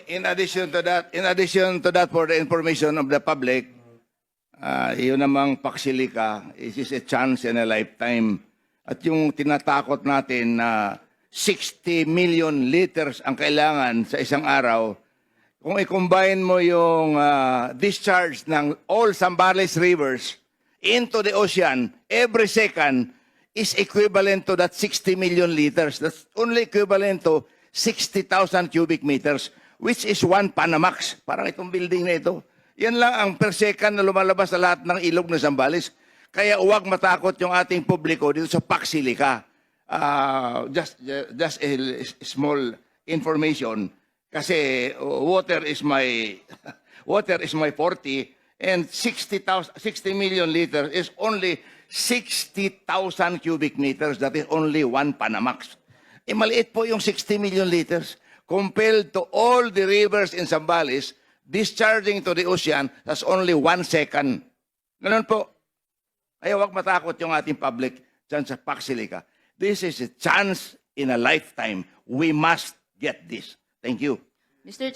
in addition to that, for the information of the public, yun namang Paxilica, it is a chance in a lifetime. At yung tinatakot natin na 60 million liters ang kailangan sa isang araw, kung i-combine mo yung discharge ng all Zambales rivers into the ocean every second is equivalent to that 60 million liters. That's only equivalent to 60,000 cubic meters, which is one Panamax. Parang itong building na ito. Yan lang ang per second na lumalabas sa lahat ng ilog ng Zambales. Kaya huwag matakot yung ating publiko dito sa Paxilica. Just a small information. Kasi water is my 40, and 60 million liters is only 60,000 cubic meters. That is only one Panamax. Maliit po yung 60 million liters compared to all the rivers in Zambales discharging to the ocean. That's only 1 second. Ganun po. Kaya huwag matakot yung ating public dyan sa Paxilica. This is a chance in a lifetime. We must get this. Thank you. Mr.